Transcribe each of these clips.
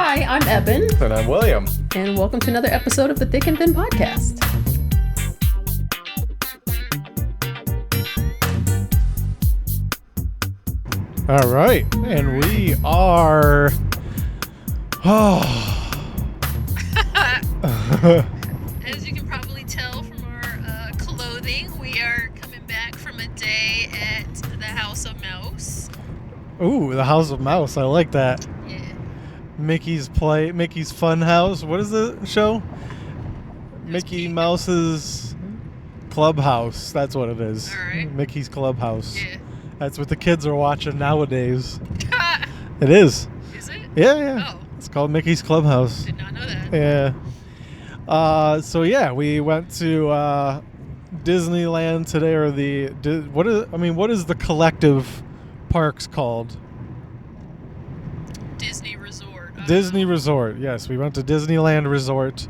Hi, I'm Ebon. And I'm William. And welcome to another episode of the Thick and Thin Podcast. All right. And we are... As you can probably tell from our clothing, we are coming back from a day at the House of Mouse. Ooh, the House of Mouse. I like that. Yeah. Mickey's Fun House. What is the show? Mickey Mouse's Clubhouse. That's what it is. All right. Mickey's Clubhouse. Yeah. That's what the kids are watching nowadays. It is. Is it? Yeah. Oh. It's called Mickey's Clubhouse. Did not know that. Yeah. So yeah, we went to Disneyland today, or what is the collective parks called? Disney Resort. Disney Resort. Yes, we went to Disneyland Resort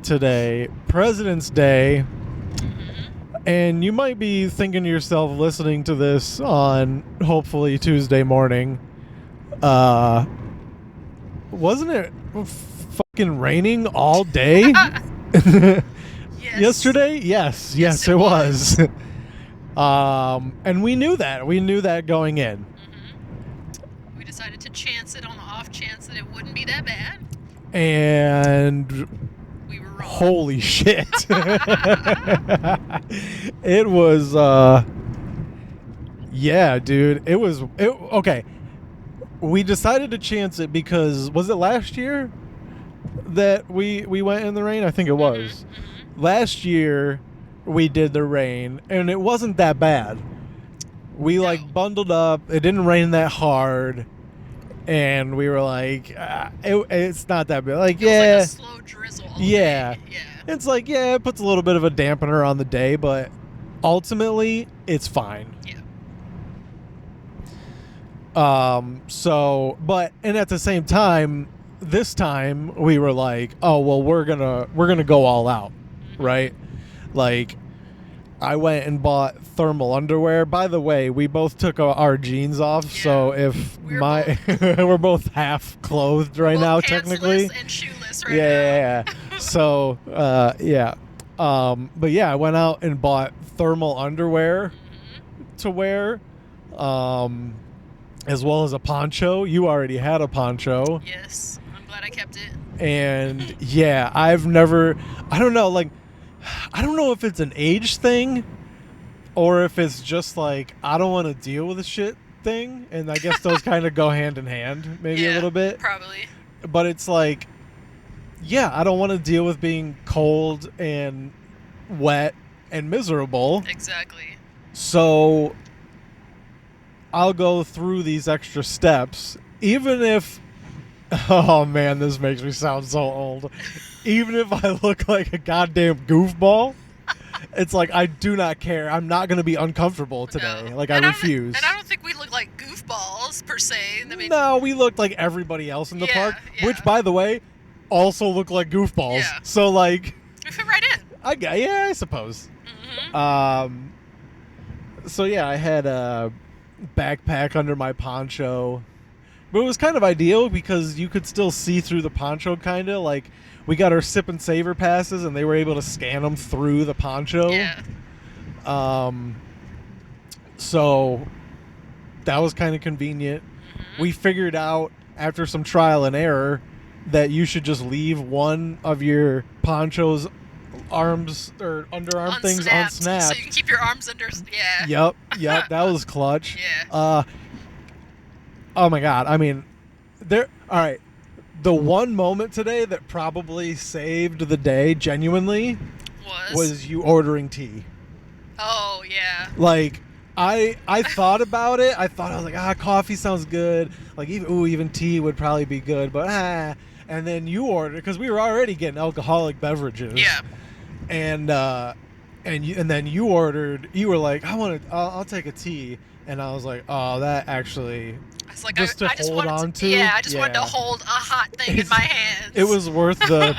today. President's Day. And you might be thinking to yourself, listening to this on hopefully Tuesday morning, wasn't it fucking raining all day? Yes. Yesterday? Yes, it was. And we knew that. We knew that going in. We decided to chance it on the off chance that it wouldn't be that bad. And we were wrong. Holy shit. It was yeah, dude. Okay. We decided to chance it because was it last year that we went in the rain? I think it was. Last year we did the rain and it wasn't that bad. We bundled up. It didn't rain that hard. And we were like, it's not that bad. Like, it was like a slow drizzle. Yeah. Yeah. It's like, it puts a little bit of a dampener on the day, but ultimately, it's fine. Yeah. And at the same time, this time we were like, oh well, we're gonna go all out, right? Like, I went and bought thermal underwear. By the way, we both took our jeans off, so if we're both half clothed right now, technically. And shoeless right now. So, but yeah, I went out and bought thermal underwear to wear, as well as a poncho. You already had a poncho. Yes, I'm glad I kept it. And yeah, I don't know if it's an age thing or if it's just like, I don't want to deal with the shit thing. And I guess those kind of go hand in hand, maybe a little bit. Probably. But it's like, yeah, I don't want to deal with being cold and wet and miserable. Exactly. So I'll go through these extra steps, even if, oh man, this makes me sound so old. Even if I look like a goddamn goofball, it's like, I do not care. I'm not going to be uncomfortable today. No. Like, I refuse. And I don't think we look like goofballs, per se. No, we looked like everybody else in the park, which, by the way, also look like goofballs. Yeah. So, like... We fit right in. I suppose. So, yeah, I had a backpack under my poncho. But it was kind of ideal because you could still see through the poncho, kind of. Like, we got our sip and savor passes, and they were able to scan them through the poncho. Yeah. So that was kind of convenient. We figured out, after some trial and error, that you should just leave one of your poncho's arms or underarm things unsnapped. So you can keep your arms under... Yeah. Yep. That was clutch. Yeah. Oh my God. I mean, all right. The one moment today that probably saved the day, genuinely, was you ordering tea. Oh, yeah. Like, I thought about it. I was like, coffee sounds good. Like, even tea would probably be good. But, and then you ordered, because we were already getting alcoholic beverages. Yeah. And then you ordered, you were like, I'll take a tea. And I was like, oh, that actually... It's like, just I just wanted to hold a hot thing in my hands. It was worth the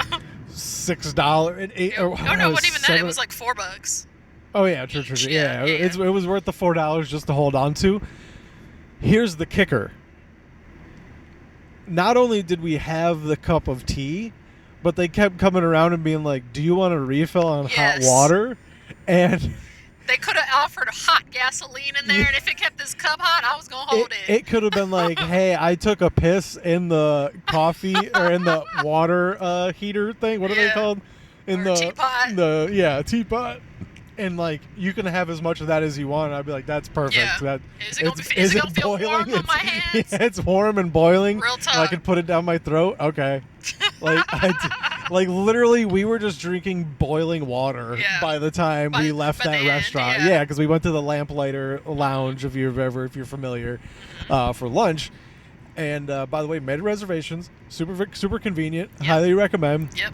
$6 and $8. No, it wasn't even that. It was like $4. Oh yeah, true. Yeah. It was worth the $4 just to hold on to. Here's the kicker. not only did we have the cup of tea, but they kept coming around and being like, do you want a refill on hot water? And they could have offered hot gasoline in there, and if it kept this cup hot, I was going to hold it. It could have been like, hey, I took a piss in the coffee or in the water heater thing. What are they called? In the teapot. Teapot. And like, you can have as much of that as you want. And I'd be like, that's perfect. Yeah. Is it going to feel warm on my hands? Yeah, it's warm and boiling. Real tough. And I could put it down my throat. Okay. Like literally, we were just drinking boiling water by the time we left that restaurant. Yeah, because we went to the Lamplighter Lounge, if you're familiar, for lunch. And by the way, made reservations. Super convenient. Yep. Highly recommend. Yep.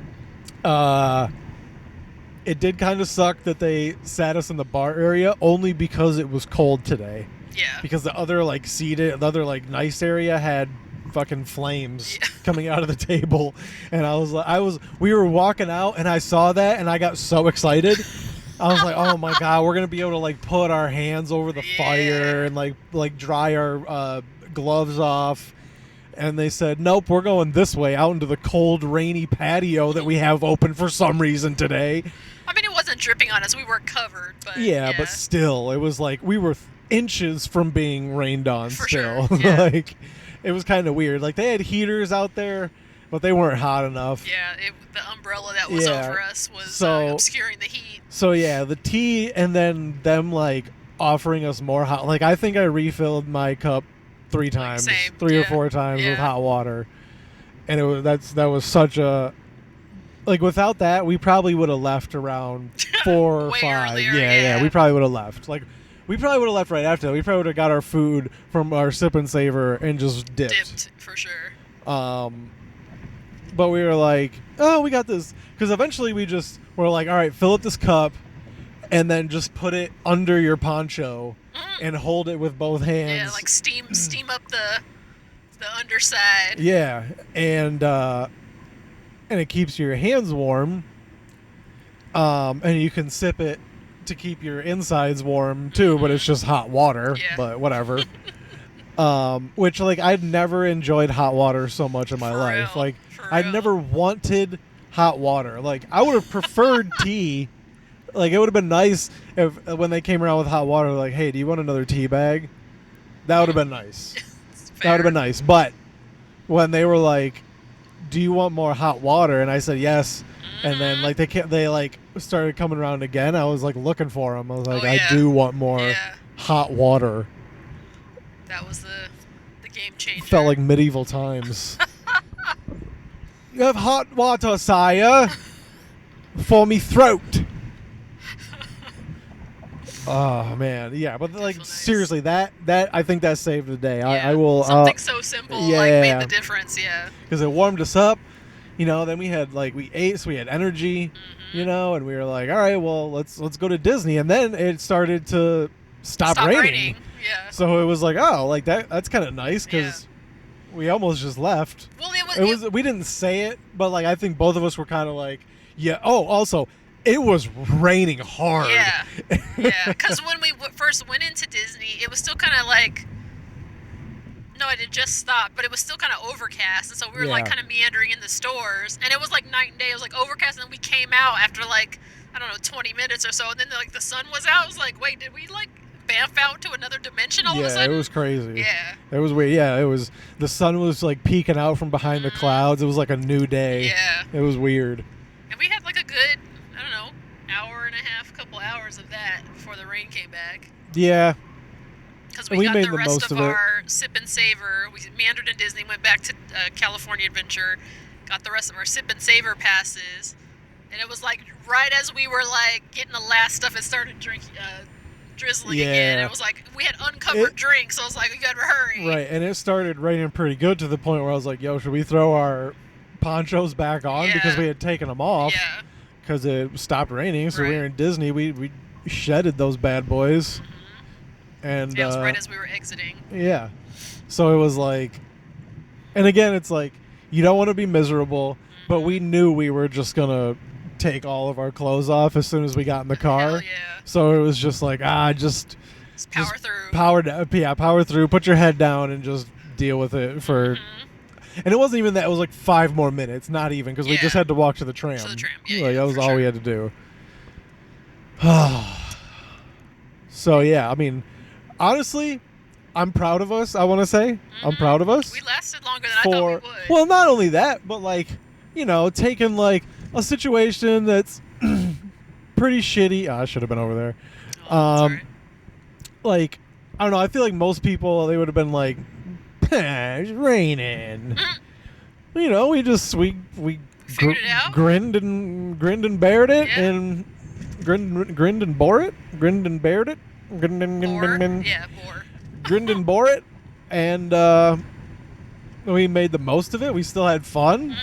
It did kind of suck that they sat us in the bar area only because it was cold today. Yeah. Because the other nice area had fucking flames coming out of the table, and we were walking out and I saw that and I got so excited. I was like, oh my god, we're gonna be able to like put our hands over the fire and like dry our gloves off. And they said, nope, we're going this way out into the cold, rainy patio that we have open for some reason today. I mean, it wasn't dripping on us. We weren't covered. But but still, it was like we were inches from being rained on for still. Sure. Yeah. Like, it was kind of weird. Like, they had heaters out there, but they weren't hot enough. Yeah, the umbrella that was over us was obscuring the heat. So, yeah, the tea and then them, like, offering us more hot. Like, I think I refilled my cup 3 times, three or 4 times with hot water, and that was such a without that we probably would have left around 4 or 5. Earlier, we probably would have left. Like, we probably would have left right after that. We probably would have got our food from our sip and savor and just dipped for sure. But we were like, oh, we got this, because eventually we're like, all right, fill up this cup and then just put it under your poncho and hold it with both hands. Yeah, like steam up the underside. Yeah, and it keeps your hands warm. And you can sip it to keep your insides warm too, but it's just hot water. Yeah. But whatever. Which, like, I'd never enjoyed hot water so much in my life. Like, I'd never wanted hot water. Like, I would have preferred tea. Like, it would have been nice if when they came around with hot water, like, hey, do you want another tea bag? That would have been nice. That would have been nice. But when they were like, do you want more hot water? And I said yes. And then, like, they like started coming around again. I was like looking for them. I was like, I do want more hot water. That was the game changer. Felt like medieval times. You have hot water, sire, for me throat. Oh man, yeah, but like seriously, that I think that saved the day. I will. Something so simple like made the difference. Yeah, because it warmed us up. You know, then we ate, so we had energy. You know, and we were like, all right, well, let's go to Disney, and then it started to stop raining. Yeah. So it was like, oh, like that's kind of nice because we almost just left. Well, we didn't say it, but like I think both of us were kind of like, yeah. Oh, also, it was raining hard. Yeah, because when we first went into Disney, it was still kind of like, no, it had just stopped, but it was still kind of overcast, and so we were like kind of meandering in the stores, and it was like night and day. It was like overcast, and then we came out after like, I don't know, 20 minutes or so, and then like the sun was out. I was like, wait, did we like bamf out to another dimension all of a sudden? Yeah, it was crazy. Yeah. It was weird. Yeah, it was, the sun was like peeking out from behind the clouds. It was like a new day. Yeah. It was weird. And we had like a good, I don't know, hour and a half, couple hours of that before the rain came back. Yeah. Because we got the rest of our sip and savor. We meandered in Disney, went back to California Adventure, got the rest of our sip and savor passes, and it was like right as we were like getting the last stuff, it started drizzling again. It was like we had uncovered drinks, so I was like, we gotta hurry. Right, and it started raining pretty good to the point where I was like, yo, should we throw our ponchos back on because we had taken them off because it stopped raining. So we were in Disney. We shedded those bad boys. And it was right as we were exiting. Yeah. So it was like, and again, it's like, you don't want to be miserable, but we knew we were just going to take all of our clothes off as soon as we got in the car. Hell yeah. So it was just like, just power through. Power through, put your head down and just deal with it for, And it wasn't even that. It was like 5 more minutes, not even, because we just had to walk to the tram. To the tram, That was all we had to do. So, yeah, I mean, honestly, I'm proud of us, I want to say. Mm-hmm. I'm proud of us. We lasted longer than I thought we would. Well, not only that, but, like, you know, taking, like, a situation that's pretty shitty. I should have been over there. Sorry. Like, I don't know. I feel like most people, they would have been like, it's raining. You know, we figured it out. grinned and bared it, and grinned and bore it, grinned and bared it, grinned and bore. Grinned and bore it, and we made the most of it. We still had fun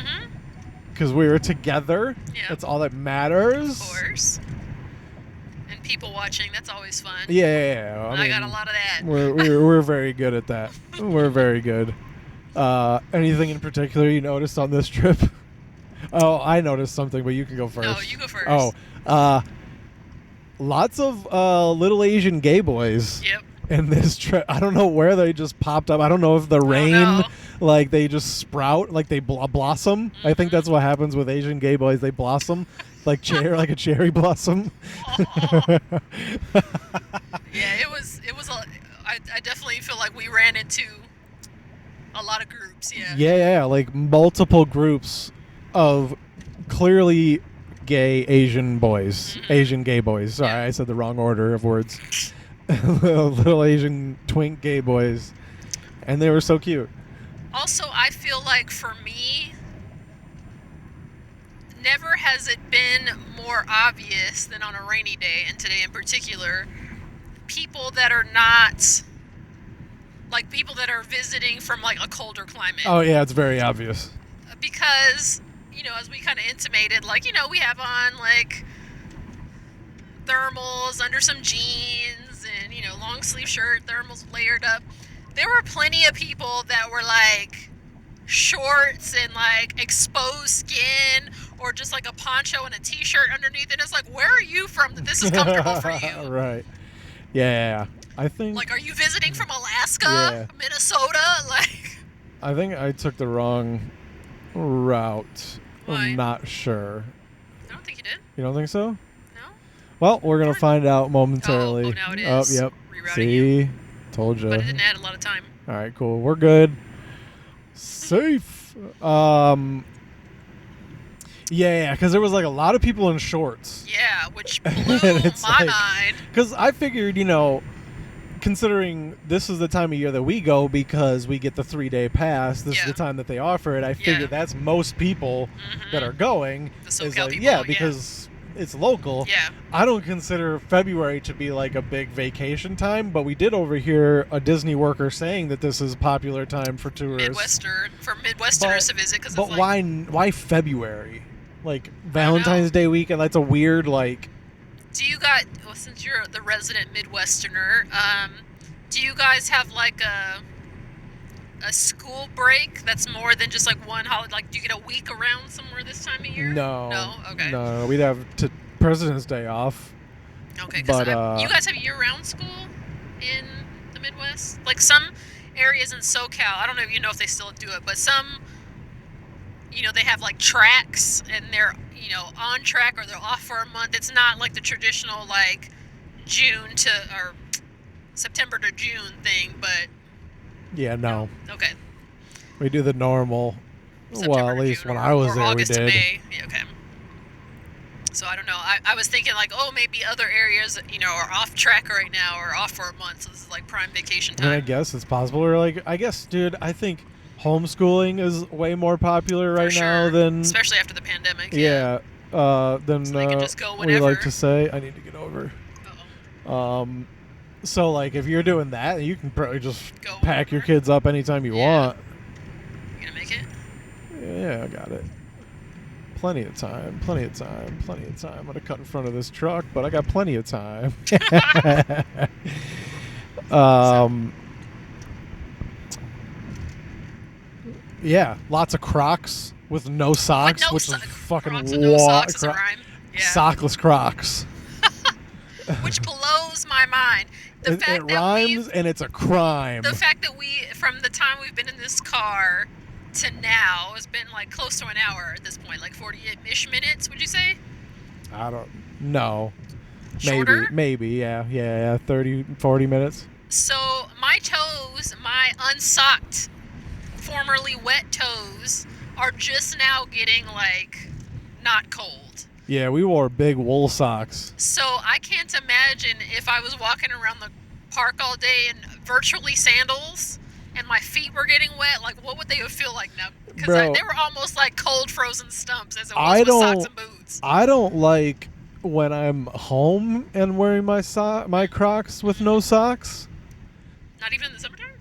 because we were together. Yeah. That's all that matters. Of course. And people watching, that's always fun. Yeah. I got a lot of that. We're very good at that. We're very good. Anything in particular you noticed on this trip? Oh, I noticed something, but you can go first. No, you go first. Lots of little Asian gay boys. Yep. In this trip, I don't know where they just popped up. I don't know if the rain, like they just sprout, like they blossom. Mm-hmm. I think that's what happens with Asian gay boys. They blossom, like like a cherry blossom. Yeah, it was. I definitely feel like we ran into a lot of groups. Yeah. Yeah, like multiple groups of clearly gay Asian boys, Asian gay boys. Sorry, I said the wrong order of words. Little Asian twink gay boys, and they were so cute. Also, I feel like for me, never has it been more obvious than on a rainy day, and today in particular, people that are not, like people that are visiting from like a colder climate. Oh yeah, it's very obvious. Because, you know, as we kind of intimated, like, you know, we have on like thermals under some jeans and, you know, long sleeve shirt, thermals layered up. There were plenty of people that were like shorts and like exposed skin, or just like a poncho and a t-shirt underneath it. It's like, where are you from that this is comfortable for you? Right. Yeah. I think, like, are you visiting from Alaska, Minnesota? Like, I think I took the wrong route. Why? I'm not sure. I don't think you did. You don't think so? No. Well, we're gonna find out momentarily. Oh, now it is. Yep. Rerouting See, you. Told you. But it didn't add a lot of time. All right, cool. We're good. Safe. Yeah, because there was like a lot of people in shorts. Yeah, which blew my mind. Because I figured, you know, considering this is the time of year that we go because we get the 3-day pass, this is the time that they offer it. I figured that's most people that are going. The SoCal is like, people, because it's local. Yeah. I don't consider February to be like a big vacation time, but we did overhear a Disney worker saying that this is a popular time for tourists. Midwesterners to visit. But why February? Like Valentine's Day weekend? That's a weird, like... Do you guys, well, since you're the resident Midwesterner, do you guys have like a school break that's more than just like one holiday? Like, do you get a week around somewhere this time of year? No. No? Okay. No, we'd have President's Day off. Okay, because you guys have year-round school in the Midwest? Like some areas in SoCal, I don't know if they still do it, but some, you know, they have like tracks and they're, you know, on track or they're off for a month. It's not like the traditional like June to or September to June thing, but yeah, no. Okay. We do the normal. September well, at least June, when I was there, August we did. To May. Yeah, okay. So I don't know. I was thinking like, oh, maybe other areas, you know, are off track right now or off for a month. So this is like prime vacation time. I mean, I guess it's possible. Or like, I guess, dude, I think homeschooling is way more popular right now than, especially after the pandemic. Than so they can just go we whenever. like to say. I need to get over. Uh-oh. So like, if you're doing that, you can probably just go pack your kids up anytime you want. You gonna make it? Yeah, I got it. Plenty of time. I'm gonna cut in front of this truck, but I got plenty of time. Yeah, lots of Crocs with no socks, which is fucking sockless Crocs. Which blows my mind. It rhymes and it's a crime. The fact that from the time we've been in this car, to now has been like close to an hour at this point, like 40-ish minutes, would you say? I don't know. Shorter? Maybe, yeah, 30, 40 minutes. So my toes, my unsocked, formerly wet toes, are just now getting like not cold. Yeah, we wore big wool socks. So I can't imagine if I was walking around the park all day in virtually sandals and my feet were getting wet, like what would they feel like now? Because they were almost like cold frozen stumps as it was with socks and boots. I don't like when I'm home and wearing my Crocs with no socks. Not even in the summertime?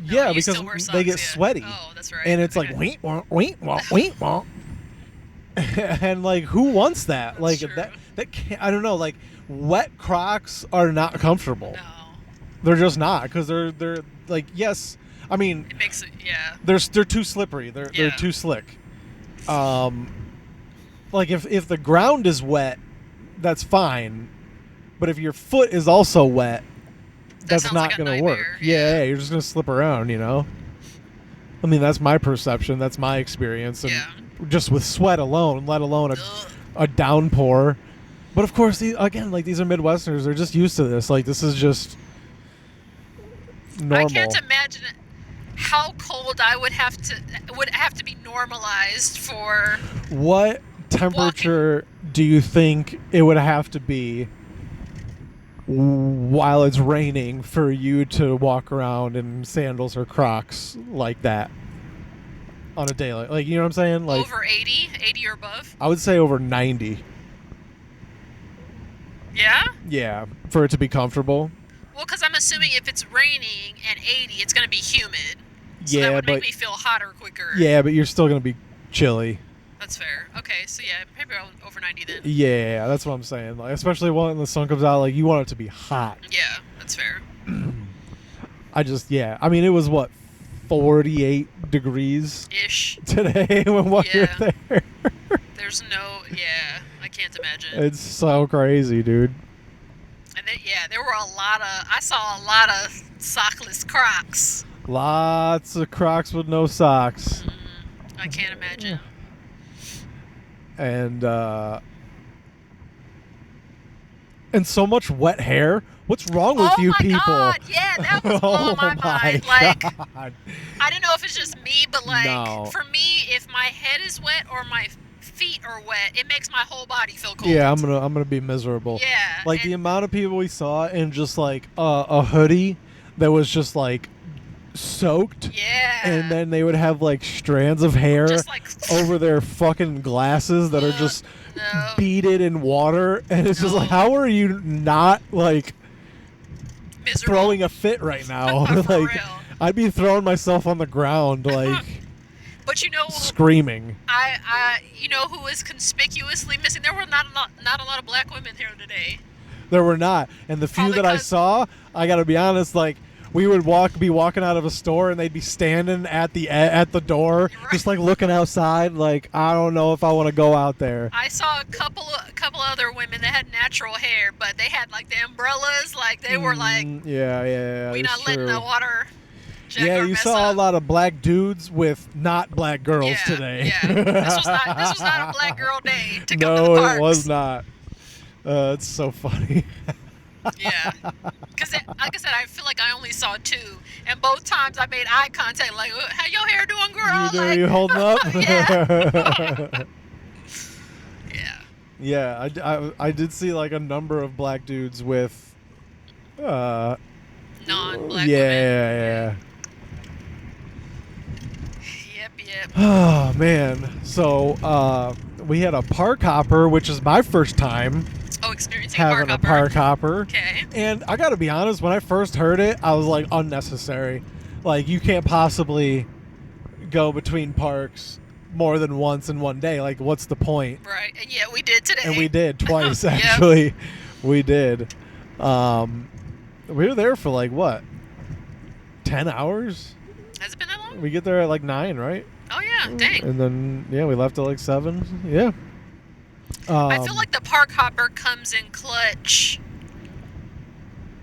Yeah, because they get sweaty. Oh, that's right. And it's like, wait, wonk. And like, who wants that? That's like true. that can't, I don't know. Like, wet Crocs are not comfortable. No. They're just not, because they're like, yes, I mean, It makes it, yeah. they're too slippery. They're too slick. Like if the ground is wet, that's fine. But if your foot is also wet, that's not going to work. Yeah, you're just going to slip around, you know? I mean, that's my perception. That's my experience. And just with sweat alone, let alone a downpour. But of course, these are Midwesterners. They're just used to this. Like, this is just normal. I can't imagine how cold I would have to be normalized for. What temperature do you think it would have to be while it's raining for you to walk around in sandals or Crocs like that on a day? Like, you know what I'm saying? Like Over 80 or above? I would say over 90. Yeah? Yeah, for it to be comfortable. Well, because I'm assuming if it's raining and 80, it's going to be humid. So Yeah, that would but make me feel hotter quicker. yeah, but you're still going to be chilly. That's fair. Okay, so yeah, maybe over 90 then. Yeah, that's what I'm saying. Like, especially when the sun comes out, like, you want it to be hot. Yeah, that's fair. I mean, it was what, 48 degrees Ish. today when we were there. There's no, I can't imagine. It's so crazy, dude. And then, there were I saw a lot of sockless Crocs. Lots of Crocs with no socks. I can't imagine. And so much wet hair. What's wrong with you people? Oh my God! Yeah, that was blowing my mind. Like, I don't know if it's just me, but like for me, if my head is wet or my feet are wet, it makes my whole body feel cold. Yeah, I'm gonna be miserable. Yeah. Like the amount of people we saw in just like a hoodie that was just like soaked. Yeah. And then they would have like strands of hair just like over their fucking glasses that are just beaded in water, and it's just like, how are you not like miserable? Throwing a fit right now? For like real. I'd be throwing myself on the ground like but you know, screaming. I you know who is conspicuously missing? There were not a lot of black women here today. There were not, and the few that I saw, I gotta be honest, like we would be walking out of a store and they'd be standing at the door, just like looking outside, like, I don't know if I want to go out there. I saw a couple other women that had natural hair, but they had like the umbrellas, like they were like, yeah, we not letting the water. Yeah, you saw a lot of black dudes with not black girls today. Yeah, this was not a black girl day to come to the No, parks. it was not. It's so funny. Yeah, because like I said, I feel like I only saw two, and both times I made eye contact, like, "How your hair doing, girl?" You holding up? Yeah. Yeah. Yeah, I did see like a number of black dudes with non-black women. Yeah. Yep. Oh man. So we had a park hopper, which is my first time Experiencing having a park hopper. Okay. And I gotta be honest, when I first heard it, I was like, unnecessary. Like, you can't possibly go between parks more than once in one day. Like, what's the point? Right. And yeah, we did today. And we did twice, actually. We did. We were there for like what? 10 hours? Has it been that long? We get there at like 9, right? Oh yeah, dang. And then we left at like 7. Yeah. I feel like the park hopper comes in clutch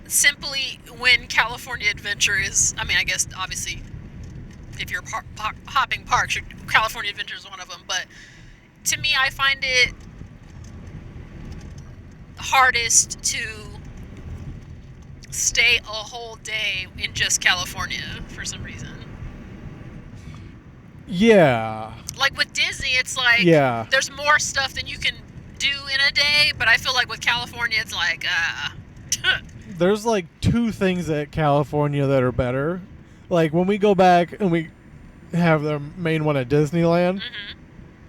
simply when California Adventure is, I mean, I guess obviously if you're hopping parks, California Adventure is one of them. But to me, I find it hardest to stay a whole day in just California for some reason. Yeah. Like with Disney, it's like there's more stuff than you can do in a day, but I feel like with California, it's like there's like two things at California that are better. Like when we go back and we have the main one at Disneyland,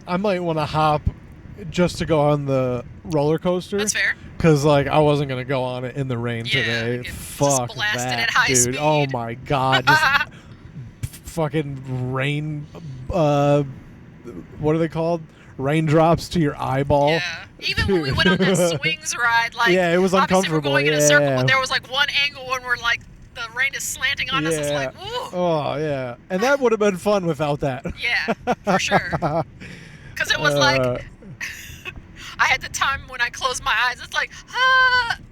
I might want to hop just to go on the roller coaster. That's fair. Because like I wasn't gonna go on it in the rain today. Fuck just blasted that, at high dude! speed. Oh my god, just fucking rain. What are they called? Raindrops to your eyeball. Yeah. Even when we went on that swings ride, like it was uncomfortable. Obviously we're going in a circle, but there was like one angle when we're like the rain is slanting on us. It's like, woo. Oh yeah, and that would have been fun without that. Yeah, for sure. Because it was like. I had the time when I closed my eyes. It's like,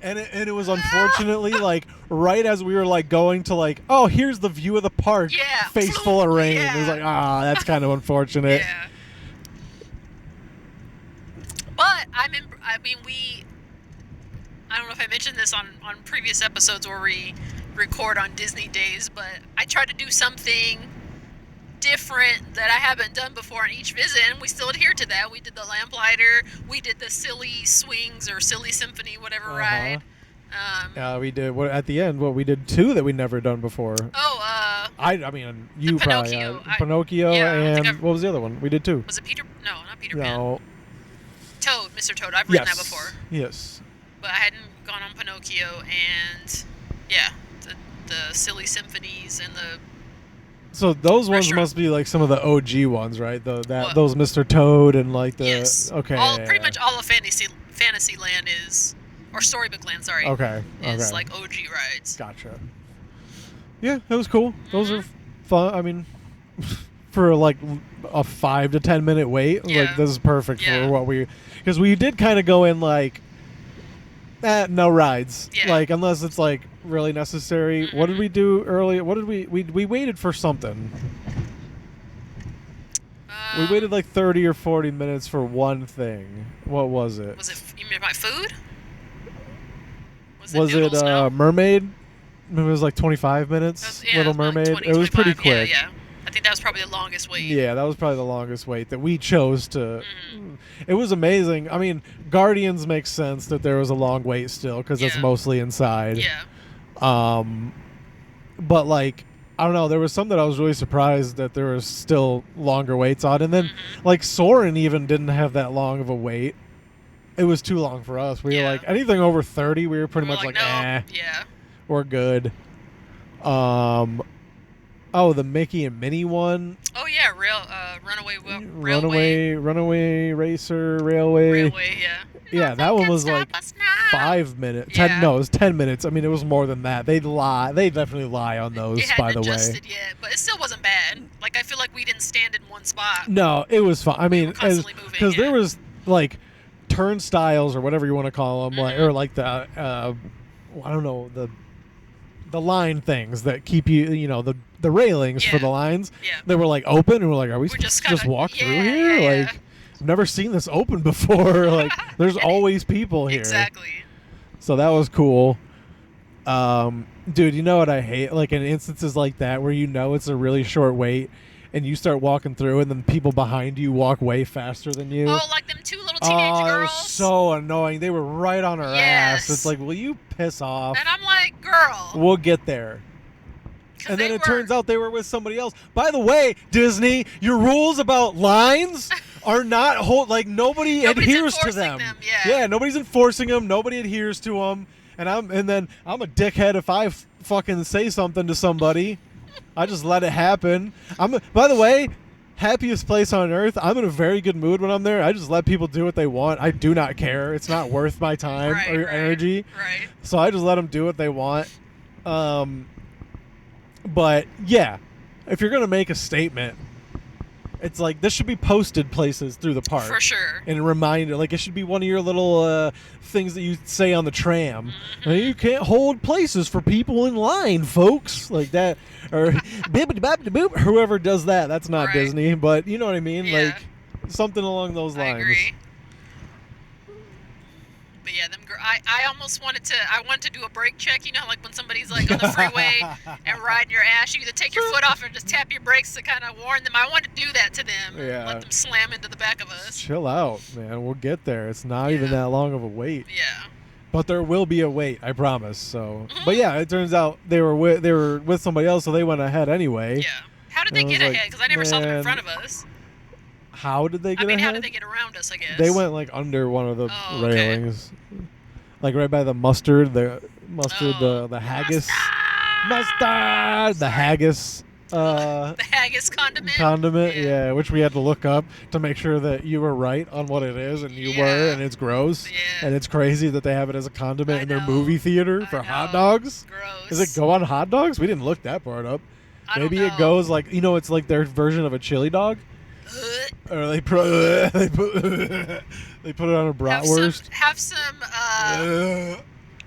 And it was unfortunately like right as we were like going to like, oh, here's the view of the park. Yeah. Face full of rain. Yeah. It was like, that's kind of unfortunate. Yeah. But I don't know if I mentioned this on previous episodes where we record on Disney days, but I try to do something different that I haven't done before on each visit, and we still adhere to that. We did the lamplighter, we did the silly swings or silly symphony, whatever ride. We did at the end. We did two that we'd never done before. I mean, you probably Pinocchio and what was the other one? We did two. Was it Peter? No, not Peter No. Pan. Toad, Mr. Toad. I've ridden that before. Yes. But I hadn't gone on Pinocchio, and the silly symphonies and the. So those ones must be like some of the OG ones, right? Those Mr. Toad and like the pretty much all of Fantasyland is, or Storybook Land, sorry. Is like OG rides. Gotcha. Yeah, it was cool. Those are fun. I mean, for like a 5 to 10 minute wait, like this is perfect for what because we did kind of go in like, no rides. Yeah. Like unless it's like really necessary. What did we do earlier? What did we waited for something. We waited like 30 or 40 minutes for one thing. What was it? Was it, you mean my food? Was it Mermaid? It was like 25 minutes. Little Mermaid. 20, it was pretty quick. Yeah. I think that was probably the longest wait. Yeah, that was probably the longest wait that we chose to. It was amazing. I mean, Guardians makes sense that there was a long wait still because it's mostly inside. Yeah. But like, I don't know. There was some that I was really surprised that there was still longer waits on, and then like Soarin' even didn't have that long of a wait. It was too long for us. We were like anything over 30, we were pretty much like, no. eh. Yeah. We're good. Oh, the Mickey and Minnie one. Oh yeah, Runaway Racer Railway. Railway, yeah. Yeah, that one was like 5 minutes. Yeah. No, it was 10 minutes. I mean, it was more than that. They lie. They definitely lie on those. By the way, adjusted yet, but it still wasn't bad. Like I feel like we didn't stand in one spot. No, it was fine. I mean, because there was like turnstiles or whatever you want to call them, like or like the I don't know the line things that keep you the railings for the lines that were like open, and we're like, are we supposed to just walk through here? Like, I've never seen this open before. Like, there's always people here. Exactly. So that was cool. Dude, you know what I hate? Like in instances like that where it's a really short wait and you start walking through and then people behind you walk way faster than you. Oh, like them two little teenage girls? It was so annoying. They were right on our ass. It's like, will you piss off? And I'm like, girl. We'll get there. And then it turns out they were with somebody else. By the way, Disney, your rules about lines are not nobody adheres to them. Yeah, nobody's enforcing them. Nobody adheres to them. And then I'm a dickhead if I fucking say something to somebody. I just let it happen. By the way, happiest place on earth. I'm in a very good mood when I'm there. I just let people do what they want. I do not care. It's not worth my time or energy. Right. So I just let them do what they want. But yeah, if you're gonna make a statement It's like this should be posted places through the park. For sure. And a reminder, like it should be one of your little things that you say on the tram. Mm-hmm. You can't hold places for people in line, folks. Like that, or bibbidi bobbidi boop. Whoever does that, that's not Right. Disney, but you know what I mean. Yeah. Like something along those lines. I agree. But yeah, I almost wanted to do a brake check. You know, like when somebody's like on the freeway and riding your ass, you either take your foot off and just tap your brakes to kind of warn them. I wanted to do that to them. Yeah. Let them slam into the back of us. Chill out, man. We'll get there. It's not even that long of a wait. Yeah. But there will be a wait, I promise. So, but yeah, it turns out they were with somebody else, so they went ahead anyway. Yeah. How did they get ahead? Because I never saw them in front of us. How did they get ahead? How did they get around us, I guess? They went like under one of the okay. railings. Like right by the mustard, the haggis. Mustard! The haggis. The haggis condiment? Condiment, yeah, which we had to look up to make sure that you were right on what it is, and you were, and it's gross. Yeah. And it's crazy that they have it as a condiment in their movie theater for hot dogs. Gross. Does it go on hot dogs? We didn't look that part up. Maybe it goes like, it's like their version of a chili dog. Or they put it on a bratwurst. Have some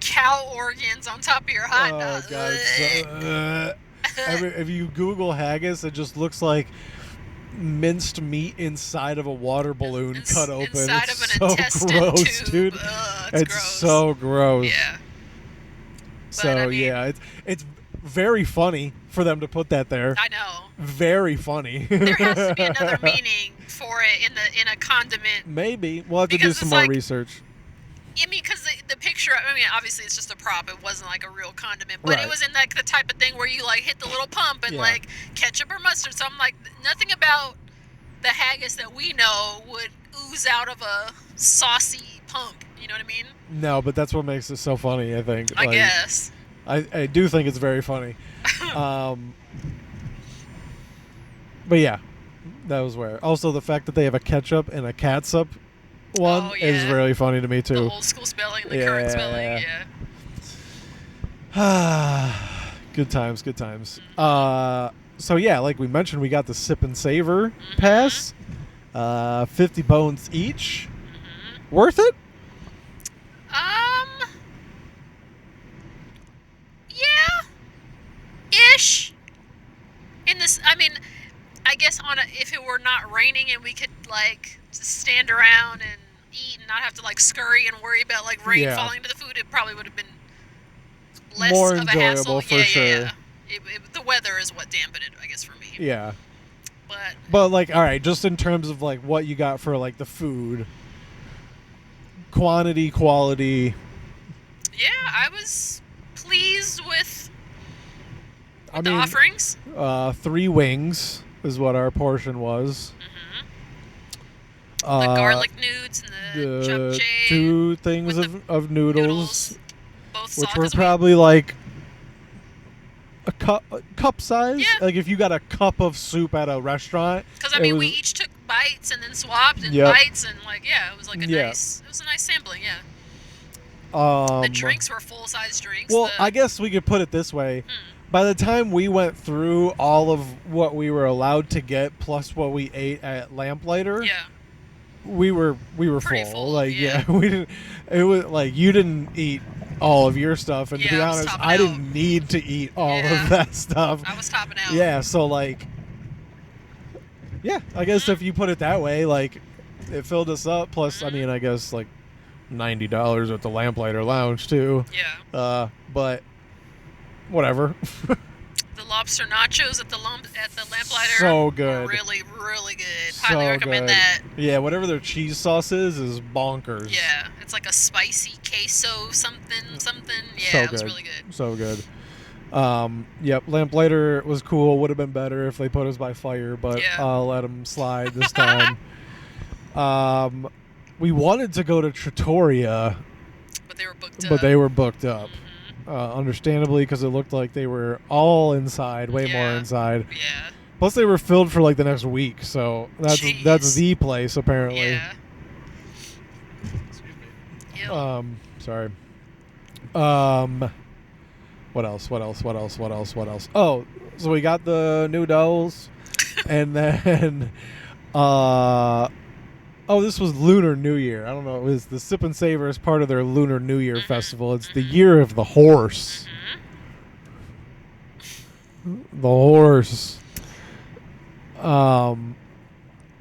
cow organs on top of your hot dog. God, if you Google haggis, it just looks like minced meat inside of a water balloon cut open. Inside it's of an so intestine gross, tube. dude. It's gross. So gross. Yeah. So I mean, yeah, it's very funny for them to put that there. I know. Very funny. There has to be another meaning for it in a condiment. Maybe we'll have to do some more research. I mean, because the picture, I mean, obviously it's just a prop. It wasn't like a real condiment. But it was in like the type of thing where you like hit the little pump and like ketchup or mustard. So I'm like, nothing about the haggis that we know would ooze out of a saucy pump. You know what I mean? No, but that's what makes it so funny, I think. I guess. I do think it's very funny. But yeah, that was where. Also, the fact that they have a ketchup and a catsup one is really funny to me, too. The old school spelling, the current spelling, Good times, good times. So, yeah, like we mentioned, we got the Sip and Savor pass. 50 bones each. Worth it? Yeah. Ish. In this, I mean, I guess if it were not raining and we could like just stand around and eat and not have to like scurry and worry about like rain falling into the food, it probably would have been less more of a hassle. enjoyable for sure. Yeah. The weather is what dampened it, I guess, for me. Yeah. But like, all right, just in terms of like what you got for like the food, quantity, quality. Yeah, I was pleased with the offerings. 3 wings is what our portion was. The garlic nudes and the japchae. 2 things of noodles, both which were probably like a cup size. Yeah. Like if you got a cup of soup at a restaurant. Because I mean, we each took bites and then swapped and bites and like it was like a nice sampling. Yeah. The drinks were full size drinks. Well, I guess we could put it this way. By the time we went through all of what we were allowed to get, plus what we ate at Lamplighter, we were full. Like we didn't. It was like you didn't eat all of your stuff, and to be honest, I didn't need to eat all of that stuff. I was topping out. Yeah, so like, I guess if you put it that way, like, it filled us up. Plus, I mean, I guess like $90 at the Lamplighter Lounge too. Yeah. But whatever. The lobster nachos at the Lamplighter. So good. Really, really good. So Highly recommend that. Yeah, whatever their cheese sauce is bonkers. Yeah, it's like a spicy queso something. Yeah, it was really good. So good. Yep, Lamplighter was cool. Would have been better if they put us by fire, but I'll let them slide this time. We wanted to go to Trattoria, but they were booked up. Understandably, because it looked like they were all inside, way more inside. Yeah. Plus, they were filled for like the next week, so that's the place apparently. Yeah. Yep. Sorry. What else? Oh, so we got the noodles, and then This was Lunar New Year. I don't know. It was the Sip and Savor as part of their Lunar New Year festival. It's the year of the horse. The horse. I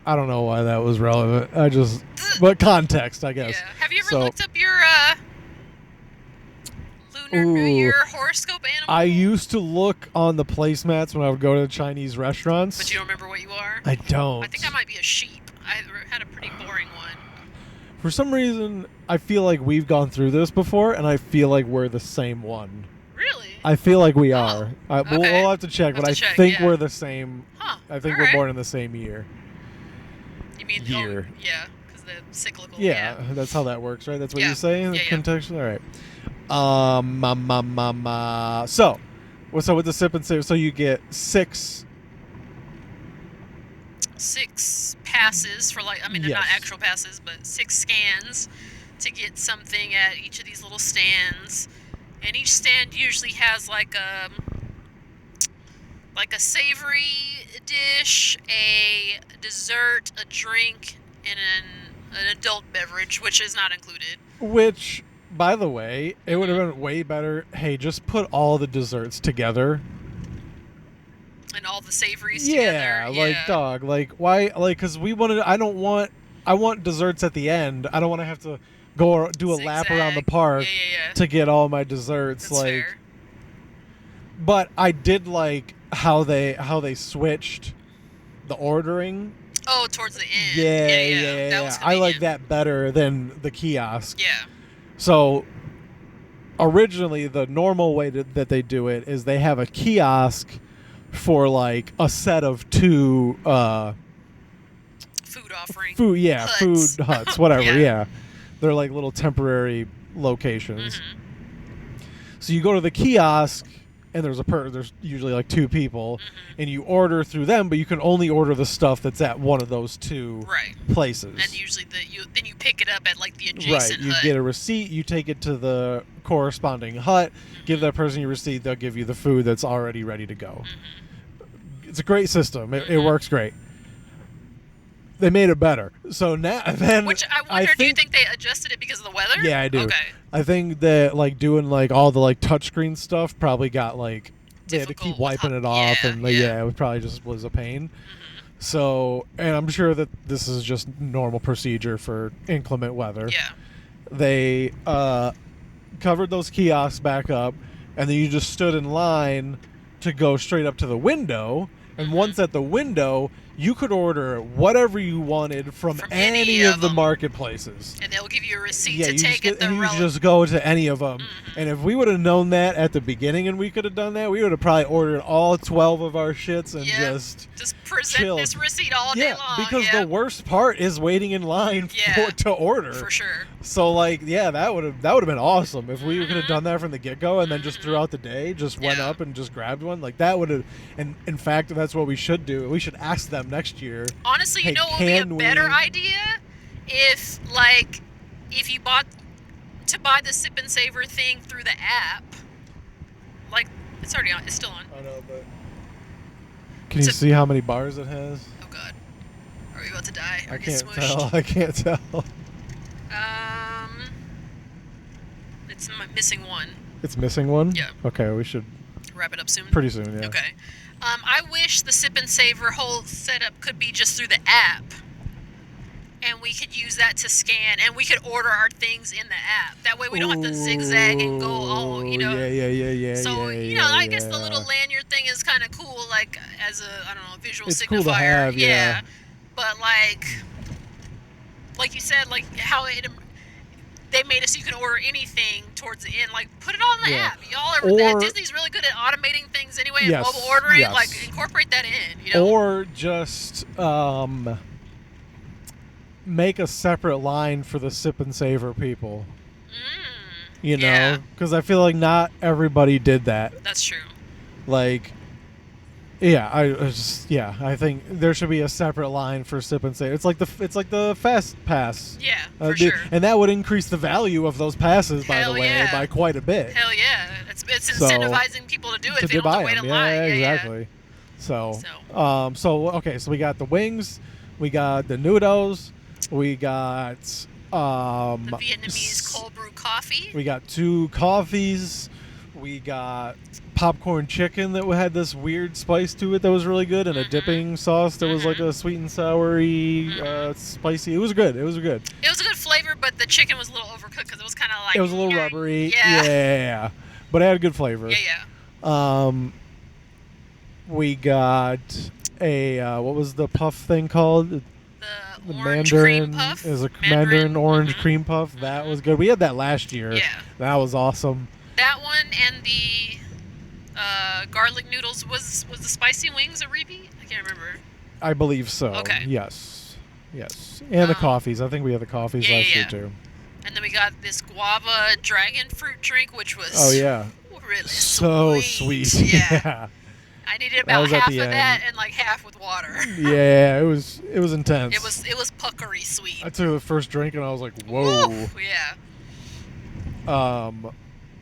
don't know why that was relevant. But context, I guess. Yeah. Have you ever looked up your Lunar New Year horoscope animal? I used to look on the placemats when I would go to the Chinese restaurants. But you don't remember what you are? I don't. I think I might be a sheep. I had a pretty boring one. For some reason, I feel like we've gone through this before, and I feel like we're the same one. Really? I feel like we are. Okay. We'll have to check, but I think we're the same. Huh. I think we're born in the same year. You mean year? Yeah, because the cyclical. Yeah, that's how that works, right? That's what you're saying. Yeah, contextual. All right. So with the Sip and Save, so you get six passes for they're not actual passes, but 6 scans to get something at each of these little stands, and each stand usually has like a savory dish, a dessert, a drink, and an adult beverage, which is not included. Which, by the way, it would have been way better. Hey, just put all the desserts together. And all the savories together. Why? Because I want desserts at the end. I don't want to have to go do a lap around the park to get all my desserts. That's fair. But I did like how they switched the ordering. Oh, towards the end. Yeah. That was I like that better than the kiosk. Yeah. So originally, the normal way that they do it is they have a kiosk for like a set of 2 food offering huts. Food huts, whatever. Yeah. They're like little temporary locations. So you go to the kiosk, and there's usually like 2 people, and you order through them, but you can only order the stuff that's at one of those 2 places. And usually then you pick it up at like the adjacent hut. You get a receipt, you take it to the corresponding hut, give that person your receipt, they'll give you the food that's already ready to go. It's a great system. It works great. They made it better. So now then, which I wonder, do you think they adjusted it because of the weather? Yeah, I do. Okay. I think that doing all the touchscreen stuff probably got they had to keep wiping it off, and it probably just was a pain. So, and I'm sure that this is just normal procedure for inclement weather. Yeah. They covered those kiosks back up, and then you just stood in line to go straight up to the window. And once at the window, you could order whatever you wanted from any of the marketplaces. And they'll give you a receipt to take it. You just go to any of them. And if we would have known that at the beginning and we could have done that, we would have probably ordered all 12 of our shits and just present chilled. This receipt all day long. Because the worst part is waiting in line to order. For sure. So that would have been awesome if we could have done that from the get-go, and then just throughout the day just went up and just grabbed one. That would have, and in fact, that's what we should do. We should ask them next year. Honestly, you know what would be a better idea? If you buy the Sip and Savor thing through the app, it's already on. It's still on. I know, but can you see how many bars it has? Oh God, are we about to die? I can't tell. It's missing one. It's missing one? Yeah. Okay, we should wrap it up soon. Pretty soon, yeah. Okay. I wish the Sip and Savor whole setup could be just through the app, and we could use that to scan, and we could order our things in the app. That way we don't have to zigzag and go all, Yeah. So, I guess the little lanyard thing is kind of cool, as a, visual signifier. Cool to have, yeah. But, like you said, how they made it so you can order anything towards the end. Put it on the app. Disney's really good at automating things anyway, and mobile ordering. Yes. Incorporate that in, Or just make a separate line for the Sip and Savor people. Because I feel like not everybody did that. That's true. I think there should be a separate line for Sip and Save. It's like the fast pass. Yeah, for sure. And that would increase the value of those passes, by the way, by quite a bit. Hell yeah. It's incentivizing people to do it if they don't have to wait in line. Yeah, exactly. So we got the wings, We got the noodles. We got The Vietnamese cold brew coffee. We got 2 coffees. We got popcorn chicken that had this weird spice to it that was really good, and a dipping sauce that was like a sweet and soury, spicy. It was good. It was good. It was a good flavor, but the chicken was a little overcooked because it was kind of like... It was a little rubbery. Yeah. Yeah. But it had a good flavor. Yeah. We got a, what was the puff thing called? The orange Mandarin cream puff. is a Mandarin orange cream puff. That was good. We had that last year. Yeah. That was awesome. That one and the garlic noodles was the spicy wings a repeat? I can't remember. I believe so. Okay. Yes. And the coffees. I think we had the coffees last year too. And then we got this guava dragon fruit drink, which was really so sweet. sweet. Yeah. I needed about half of that and like half with water. Yeah, it was intense. It was puckery sweet. I took the first drink and I was like, whoa. Oof, yeah.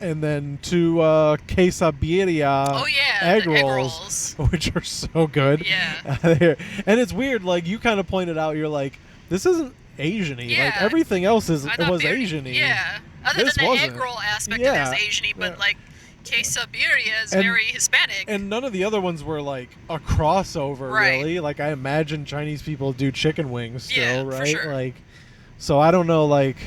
And then 2 quesabirria egg rolls, which are so good. Yeah. And it's weird, like you kind of pointed out, you're like, this isn't Asian-y. Yeah. Like everything else was Asian-y. Yeah. Other than the egg roll aspect of it is Asian-y, but like quesabirria is very Hispanic. And none of the other ones were like a crossover, really. Like I imagine Chinese people do chicken wings still, right? For sure. Like, so I don't know, like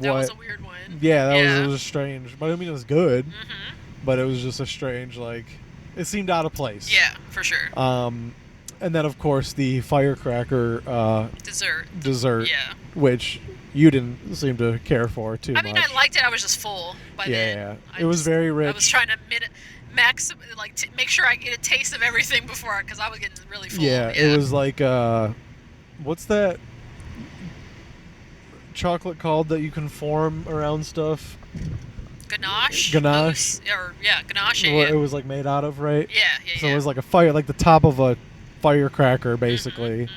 that was a weird one. Yeah, that was strange. But I mean, it was good. Mm-hmm. But it was just a strange, like, it seemed out of place. Yeah, for sure. And then of course the firecracker dessert. Yeah. Which you didn't seem to care for too much. I mean, I liked it. I was just full by then. Yeah, it was very rich. I was trying to make sure I get a taste of everything before, because I was getting really full. Yeah, it was like what's that chocolate called that you can form around stuff? Ganache. Ganache. Ganache. It was like made out of, right? Yeah. So it was like a fire, like the top of a firecracker, basically,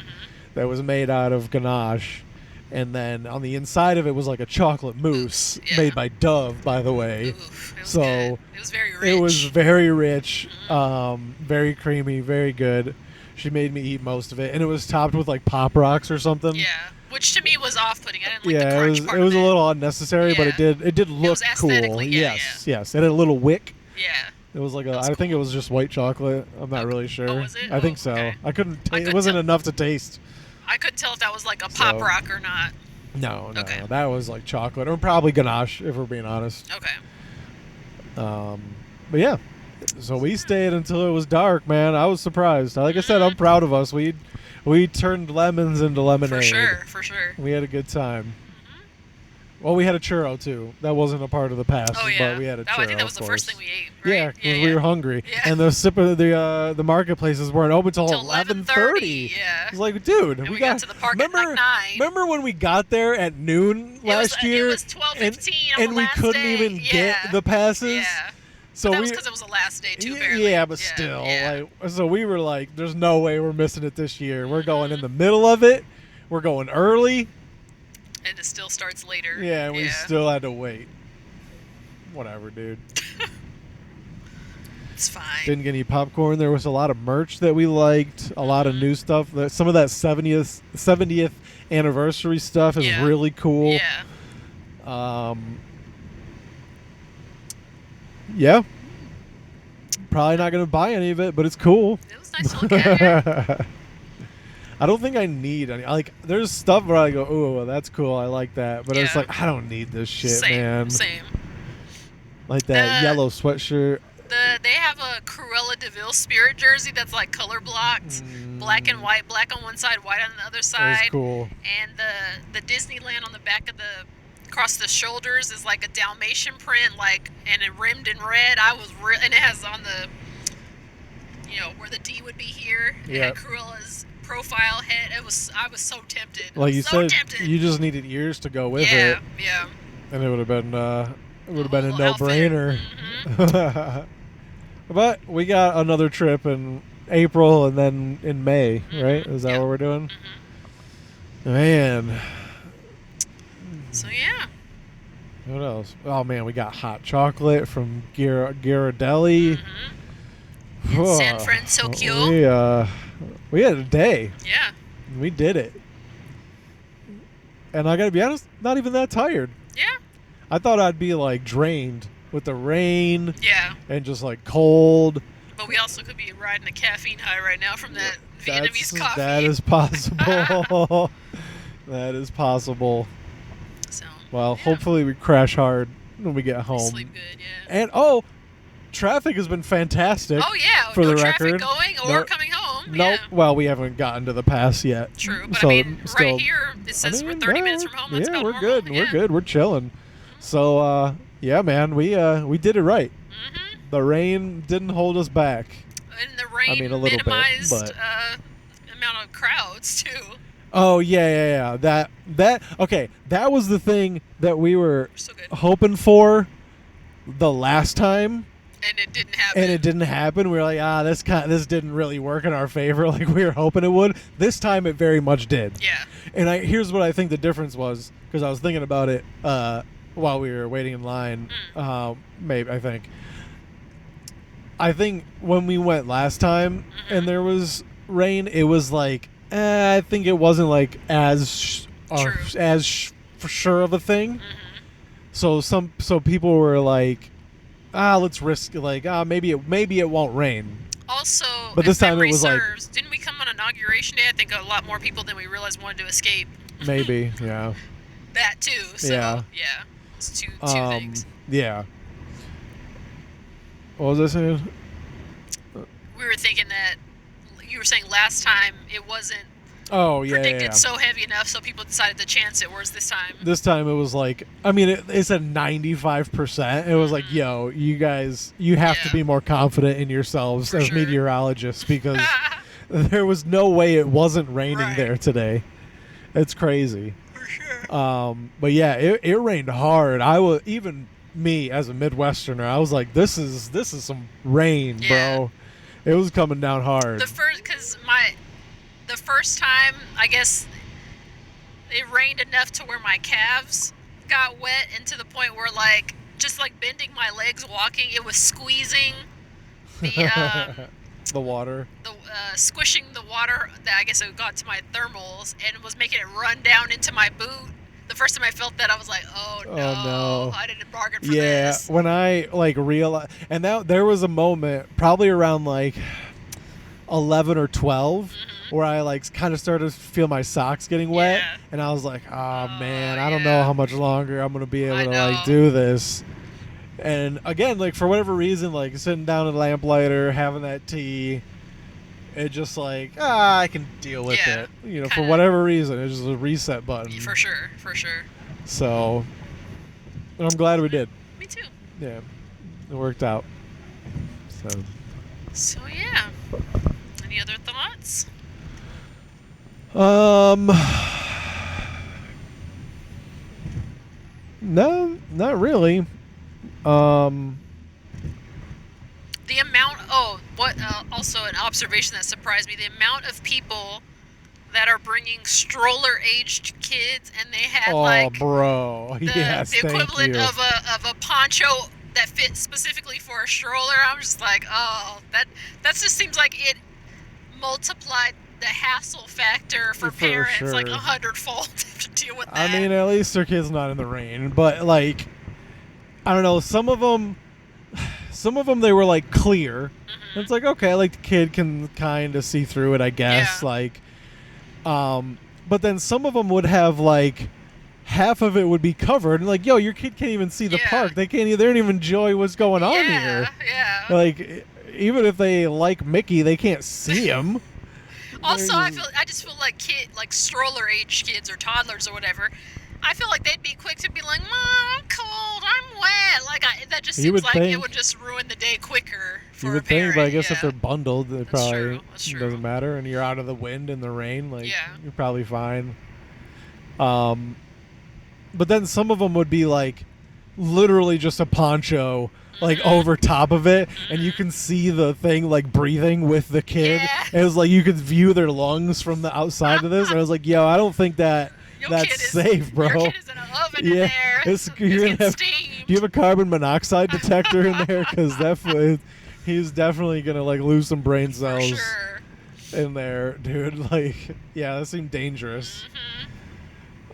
that was made out of ganache. And then on the inside of it was like a chocolate mousse made by Dove, by the way. Oof, so good. It was very rich. It was very rich, very creamy, very good. She made me eat most of it, and it was topped with like Pop Rocks or something. Yeah, which to me was off-putting. I didn't like the crunch part it was of a little unnecessary, but it did look was cool. Yes. It had a little wick. Yeah. It was like I think it was just white chocolate. I'm not really sure. Oh, was it? I think so. Okay. I couldn't. It wasn't enough to taste. I couldn't tell if that was like a Pop Rock or not. No. That was like chocolate, or probably ganache, if we're being honest. Okay. But yeah, so we stayed until it was dark, man. I was surprised. Like I said, I'm proud of us. We turned lemons into lemonade. For sure. We had a good time. Well, we had a churro too. That wasn't a part of the pass, but we had a churro. I think that was the first thing we ate. Right? Yeah, because we were hungry, and the marketplaces weren't open till 11:30. Yeah, it's like, dude, and we got to the park at like 9. Remember when we got there at noon last year? It was 12:15 and we couldn't even get the passes. Yeah. So that was because it was the last day too. Barely. Yeah, but still, like, so we were like, "There's no way we're missing it this year. We're going in the middle of it. We're going early." And it still starts later. Yeah, and we still had to wait. Whatever, dude. It's fine. Didn't get any popcorn. There was a lot of merch that we liked. A lot of new stuff. Some of that 70th anniversary stuff is really cool. Yeah. Yeah. Probably not going to buy any of it, but it's cool. It was nice to look at. I don't think I need any. Like, there's stuff where I go, "Oh, well, that's cool. I like that," but it's like, I don't need this shit, man. Same. Like that yellow sweatshirt. They have a Cruella de Vil spirit jersey that's like color blocked, black and white, black on one side, white on the other side. That's cool. And the Disneyland on the back of across the shoulders is like a Dalmatian print, like, and it rimmed in red. And it has on the, where the D would be here. It had Cruella's profile head. I was so tempted. Like you said, you just needed ears to go with it. Yeah. And it would have been a no-brainer. Mm-hmm. But we got another trip in April and then in May, right? Is that what we're doing? Mm-hmm. Man. So yeah. What else? Oh man, we got hot chocolate from Ghirardelli. Mm-hmm. In San Francisco. We had a day. Yeah. We did it. And I gotta be honest, not even that tired. Yeah. I thought I'd be like drained with the rain. Yeah. And just like cold. But we also could be riding a caffeine high right now from that Vietnamese coffee. That is possible. That is possible. So, well, yeah. hopefully we crash hard when we get home. Sleep good, yeah. And traffic has been fantastic. Oh yeah, for no the traffic record. going or coming home. Nope. Yeah. Well, we haven't gotten to the pass yet. True, but So, I mean, still, right here it says we're 30 minutes from home. That's yeah, about we're normal. good. Yeah. We're good. We're chilling. So, yeah, man, we did it right. Mm-hmm. The rain didn't hold us back. And the rain a little bit, minimized but- amount of crowds too. Oh yeah. That was the thing that we were So good. hoping for the last time. And it didn't happen. And it didn't happen. We were like, this didn't really work in our favor like we were hoping it would. This time it very much did. Yeah. And here's what I think the difference was, because I was thinking about it while we were waiting in line. I think when we went last time and there was rain, it was like, I think it wasn't like as for sure of a thing. Mm-hmm. So people were like, let's risk maybe it won't rain. Also, but this if time it memory was serves, didn't we come on inauguration day? I think a lot more people than we realized wanted to escape. Maybe, yeah. That too. So Yeah. It's two things. Yeah. What was I saying? We were thinking that you were saying last time it wasn't predicted so heavy enough, so people decided to chance it. Whereas this time it was like, I mean, it said 95%. It was like, yo, you guys, you have to be more confident in yourselves For as sure. meteorologists, because there was no way it wasn't raining Right. there today. It's crazy. for sure. But yeah, it rained hard. Even me as a Midwesterner, I was like, this is some rain, Yeah. bro. It was coming down hard. The first time, I guess it rained enough to where my calves got wet, and to the point where just bending my legs walking, it was squeezing the the water. squishing the water that I guess it got to my thermals and was making it run down into my boot. The first time I felt that, I was like, oh no. I didn't bargain for this. Yeah, when I realized, and there was a moment probably around 11 or 12 where I kind of started to feel my socks getting wet, Yeah. and I was like, oh man, I don't know how much longer I'm gonna be able I to know. do this. And again, for whatever reason, sitting down at a lamplighter, having that tea, it just I can deal with Yeah, it. For kinda. whatever reason, it's just a reset button. For sure. So, and I'm glad we did. Me too. Yeah, it worked out. So yeah. Any other thoughts? No, not really. The amount. Also an observation that surprised me: the amount of people that are bringing stroller-aged kids, and they had bro, yes, the equivalent of a poncho that fits specifically for a stroller. I'm just like, that just seems like it multiplied the hassle factor for parents sure. 100-fold to deal with that. I mean, at least their kid's not in the rain, but I don't know. Some of them they were clear. Mm-hmm. It's okay, the kid can kind of see through it, I guess. Yeah. But then some of them would have half of it would be covered, and yo, your kid can't even see the Yeah. park. They don't even enjoy what's going on here. Yeah. Even if they like Mickey, they can't see him. Also, I just feel like stroller-age kids or toddlers or whatever. I feel like they'd be quick to be like, "Mom, I'm cold, I'm wet." That just seems like it would just ruin the day quicker for You a would parent. think, but I guess yeah. if they're bundled, it probably That's true. doesn't matter, and you're out of the wind and the rain, Yeah. you're probably fine. But then some of them would be literally just a poncho over top of it, and you can see the thing breathing with the kid. Yeah. And it was you could view their lungs from the outside of this, and I was like, yo, I don't think that's safe, bro. Your kid is in an oven in there. You're gonna have, steamed. do you have a carbon monoxide detector in there? Because he's definitely gonna lose some brain cells. For sure. in there, dude. Like, yeah, that seemed dangerous.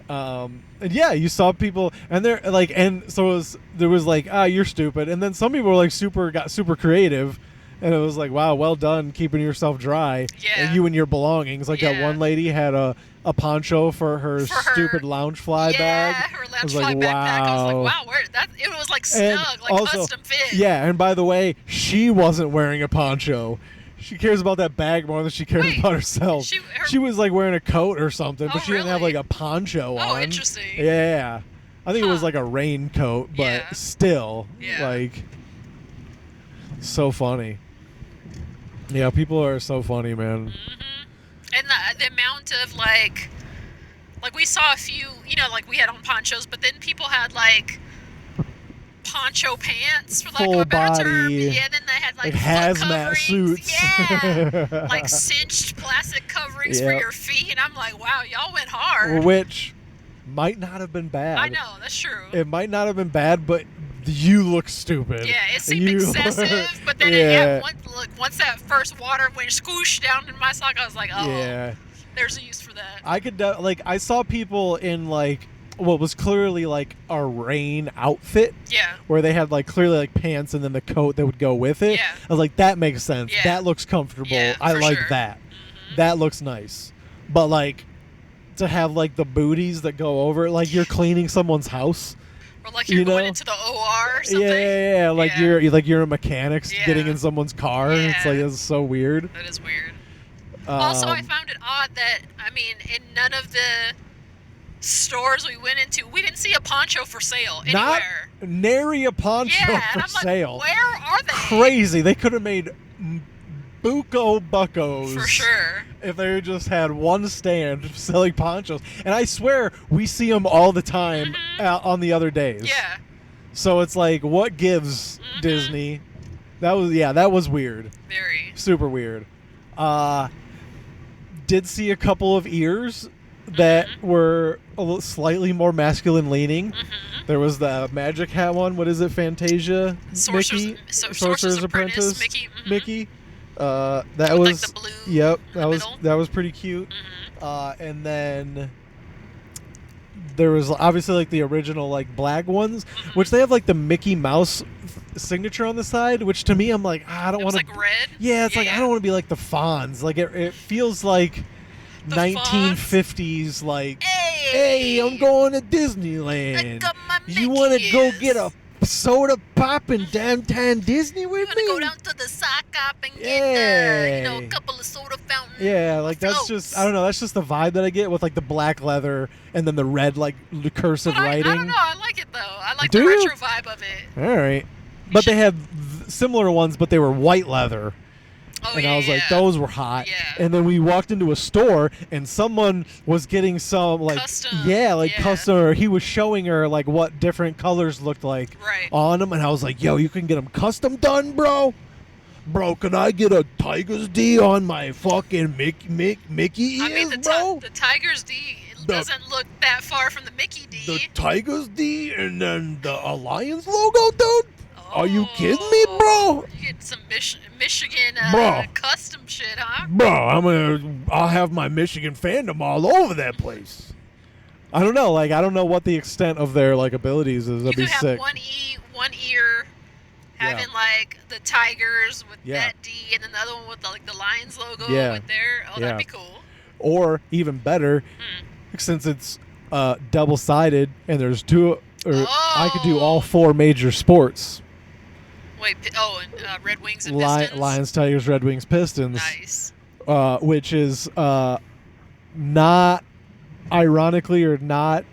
And yeah, you saw people, and they're like, and so there was like, you're stupid, and then some people were like got super creative, and it was like, wow, well done keeping yourself dry, and you and your belongings. Like that one lady had a poncho for her stupid lounge fly bag. Yeah, her lounge fly backpack. I was like, wow, it was like snug, like also, custom fit. Yeah, and by the way, she wasn't wearing a poncho. She cares about that bag more than she cares about herself. She was like wearing a coat or something, but she didn't have like a poncho on. Oh, interesting. Yeah. I think it was like a raincoat, but still, like, so funny. Yeah, people are so funny, man. And the amount of like we saw a few, like we had on ponchos, but then people had like poncho pants, for lack of a better term. Yeah, then they had like hazmat suits. Yeah, like cinched plastic coverings for your feet, and I'm like, wow, y'all went hard. Which might not have been bad. I know, that's true. It might not have been bad, but you look stupid. Yeah, it seemed excessive, but then once that first water went swoosh down in my sock, I was like, oh, there's a use for that. I could I saw people in like what was clearly like a rain outfit. Yeah. Where they had like clearly like pants and then the coat that would go with it. Yeah. I was like, that makes sense. Yeah. That looks comfortable. Yeah, I like sure. that. That looks nice. But like to have like the booties that go over it, like you're cleaning someone's house. Or like you're going into the OR or something. Yeah. Like you're a mechanic getting in someone's car. Yeah. It's like, it's so weird. That is weird. Also, I found it odd that, I mean, in none of the stores we went into, we didn't see a poncho for sale anywhere. Not nary a poncho for sale. Like, where are they? Crazy. They could have made buco buckos. For sure. If they just had one stand selling ponchos. And I swear, we see them all the time on the other days. Yeah. So it's like, what gives, Disney? That was weird. Very. Super weird. Did see a couple of ears that were a little slightly more masculine leaning. There was the Magic Hat one. What is it? Fantasia? Sorcerer's Apprentice. Mickey. That was like the blue. That was pretty cute. And then there was obviously like the original like black ones, which they have like the Mickey Mouse signature on the side, which to me I'm like, I don't want to. Like red. Yeah, it's like I don't want to be like the Fonz. Like it feels like the 1950s. Fonz? Like, hey, I'm going to Disneyland. I got my You want to go get a soda pop in downtown Disney with me? You want to go down to the sock shop and get a couple of soda fountains. Yeah, like that's just, I don't know, that's just the vibe that I get with like the black leather and then the red like cursive writing. I don't know, I like it though. I like the retro vibe of it. All right. But they had similar ones, but they were white leather. Oh, and I was like, those were hot. Yeah. And then we walked into a store, and someone was getting some like custom. Or he was showing her like what different colors looked like on them, and I was like, "Yo, you can get them custom done, bro. Bro, can I get a Tiger's D on my fucking Mickey ears, I mean, the Tiger's D doesn't look that far from the Mickey D. The Tiger's D, and then the Alliance logo, dude. Are you kidding me, bro? You get some Michigan custom shit, huh? Bro, I'll have my Michigan fandom all over that place. I don't know, like I don't know what the extent of their like abilities is. That'd be sick. You could have one ear having like the Tigers with that D, and then the other one with like the Lions logo with their. Oh, that'd be cool. Or even better, since it's double-sided and there's two. Or I could do all four major sports. Wait, and Red Wings and Pistons? Lions, Tigers, Red Wings, Pistons. Nice. Which is not ironically or not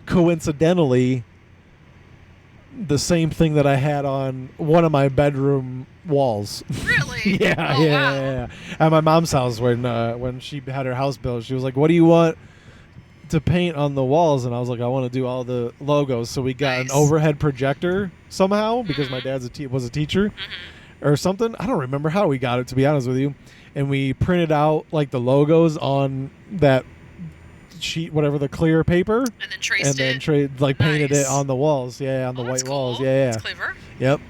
coincidentally the same thing that I had on one of my bedroom walls. Really? Yeah. At my mom's house when she had her house built, she was like, "What do you want to paint on the walls?" And I was like, I want to do all the logos. So we got an overhead projector somehow because my dad was a teacher or something. I don't remember how we got it, to be honest with you. And we printed out like the logos on that sheet, whatever, the clear paper, and then traced painted it on the walls. Yeah, on the white walls. Yeah. That's clever. Yep.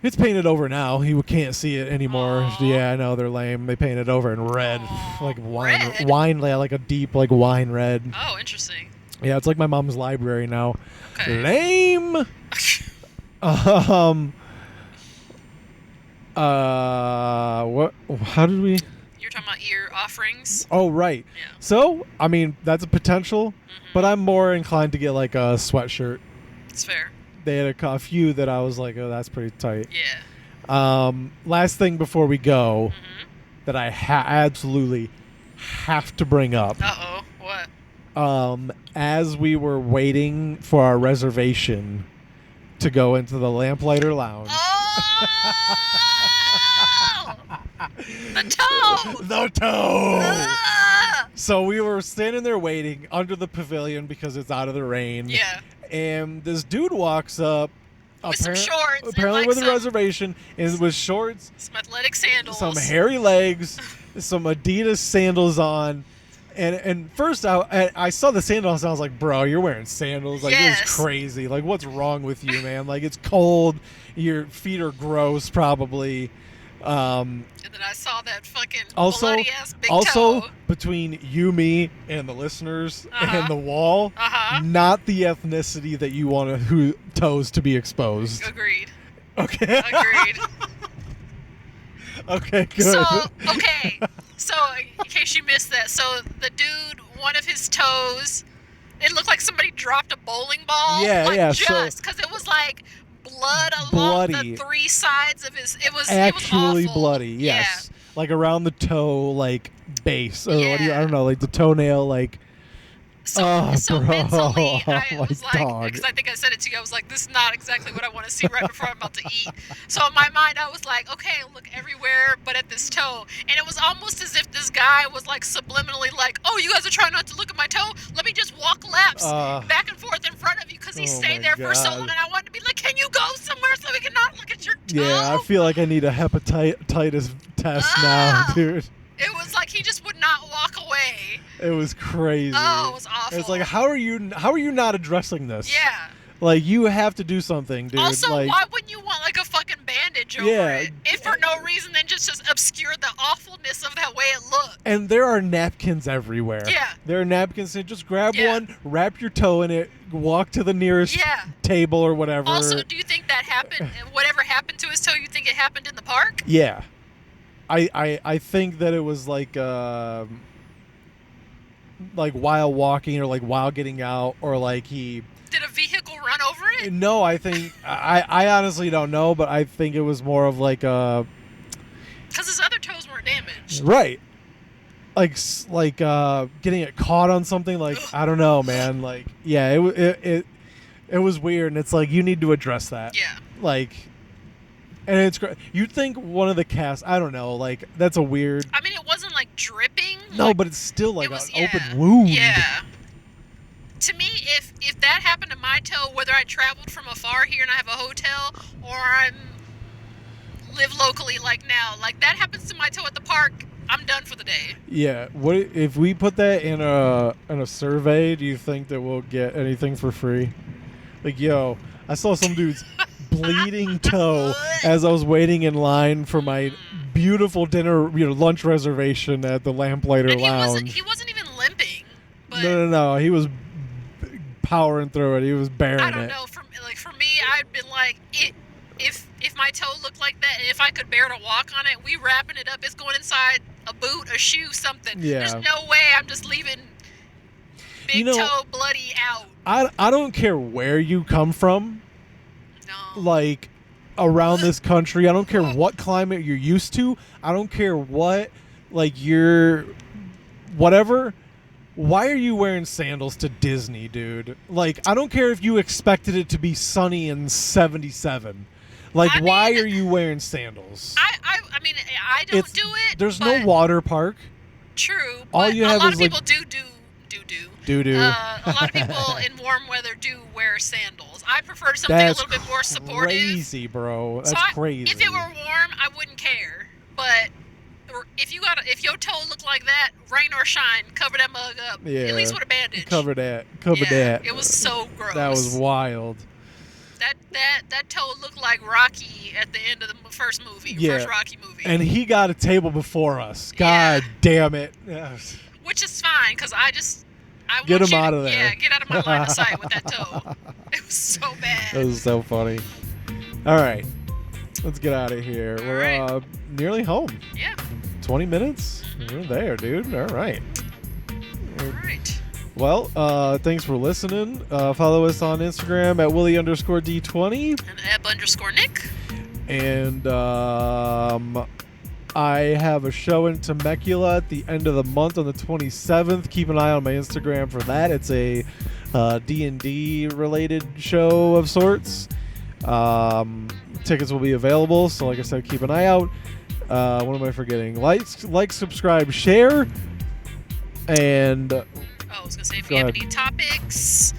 It's painted over now. You can't see it anymore. Aw. Yeah, I know they're lame. They painted over in red, Aw, like red? wine, like a deep like wine red. Oh, interesting. Yeah, it's like my mom's library now. Okay. Lame. What? How did we? You're talking about ear offerings. Oh, right. Yeah. So, I mean, that's a potential, but I'm more inclined to get like a sweatshirt. It's fair. They had a few that I was like, oh, that's pretty tight. Yeah. Last thing before we go that I absolutely have to bring up. Uh-oh. What? As we were waiting for our reservation to go into the Lamplighter Lounge. Oh! The toe! The toe! Ah! So we were standing there waiting under the pavilion because it's out of the rain. Yeah. And this dude walks up. With some shorts. Apparently and with like a reservation. And with shorts. Some athletic sandals. Some hairy legs. Some Adidas sandals on. And first I saw the sandals and I was like, bro, you're wearing sandals. Like, Yes. this is crazy. Like, what's wrong with you, man? Like, it's cold. Your feet are gross, probably. And then I saw that fucking Also, bloody-ass big toe. between you, me, and the listeners and the wall, not the ethnicity that you want toes to be exposed. Agreed. Okay. Agreed. Okay, good. So, in case you missed that, so the dude, one of his toes, it looked like somebody dropped a bowling ball. Yeah, like, yeah. Just because it was like blood along Bloody. the three sides of his. It was Actually awful. bloody, yes. Like around the toe, like base, or what do you? I don't know, like the toenail, like. So bro. mentally, I Oh, my was like, dog. because I think I said it to you, I was like, this is not exactly what I want to see right before I'm about to eat. So in my mind, I was like, okay, look everywhere but at this toe. And it was almost as if this guy was like subliminally like, oh, you guys are trying not to look at my toe? Let me just walk laps back and forth in front of you because he stayed there for so long. And I wanted to be like, can you go somewhere so we can not look at your toe? Yeah, I feel like I need a hepatitis test now, dude. It was like he just would not walk away. It was crazy. Oh, it was awful. It's like, how are you not addressing this? Yeah. Like, you have to do something, dude. Also, like, why wouldn't you want like a fucking bandage over it? If for no reason, then just obscure the awfulness of that way it looked. And there are napkins everywhere. Yeah. There are napkins. So just grab one, wrap your toe in it, walk to the nearest table or whatever. Also, do you think that happened? Whatever happened to his toe, you think it happened in the park? Yeah. I think that it was like while walking or like while getting out or like he. Did a vehicle run over it? No, I think I honestly don't know, but I think it was more of like a. Because his other toes weren't damaged. Right. Like getting it caught on something, like I don't know, man. Like it was weird, and it's like you need to address that. Yeah. Like. And it's great. You'd think one of the cast, I don't know, like, that's a weird. I mean, it wasn't like dripping. No, like, but it's still like it was, an open wound. Yeah. To me, if that happened to my toe, whether I traveled from afar here and I have a hotel, or I live locally like now, like that happens to my toe at the park, I'm done for the day. Yeah. What if we put that in a survey? Do you think that we'll get anything for free? Like, yo, I saw some dude's bleeding toe as I was waiting in line for my beautiful lunch reservation at the Lamplighter Lounge. He wasn't even limping. But No. He was powering through it. He was bearing it. I don't know. For me, I'd been like, if my toe looked like that, and if I could bear to walk on it, we wrapping it up. It's going inside a boot, a shoe, something. Yeah. There's no way I'm just leaving big toe bloody out. I don't care where you come from. No. Like, around this country, I don't care what climate you're used to. I don't care what, like, you're whatever. Why are you wearing sandals to Disney, dude? Like, I don't care if you expected it to be sunny in 77. Like, why are you wearing sandals? I mean, I don't do it. There's no water park. True. All you have a lot is of people like, do. A lot of people in warm weather do wear sandals. I prefer something a little bit more supportive. Crazy, bro. That's crazy. If it were warm, I wouldn't care. But if your toe looked like that, rain or shine, cover that mug up. Yeah. At least with a bandage. Cover that. It was so gross. That was wild. That toe looked like Rocky at the end of the first movie, Yeah. first Rocky movie. And he got a table before us. God damn it. Which is fine, because I Get want him you out to, of there. Yeah, get out of my line of sight with that toe. It was so bad. That was so funny. All right. Let's get out of here. All We're right. Nearly home. Yeah. 20 minutes? We're there, dude. All right. All right. Well, thanks for listening. Follow us on Instagram at Willie_D20. And Eb_Nick. And I have a show in Temecula at the end of the month on the 27th. Keep an eye on my Instagram for that. It's a D&D related show of sorts. Tickets will be available, so like I said, keep an eye out. What am I forgetting? Like, subscribe, share, and I was gonna say, if you have any topics,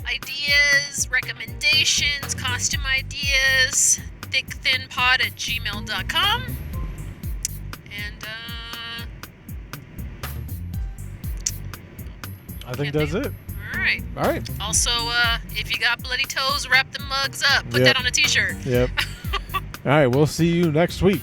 ideas, recommendations, costume ideas, thickthinpod@gmail.com. And I think that's it. All right. Also, if you got bloody toes, wrap the mugs up. Put that on a t-shirt. Yep. All right, we'll see you next week.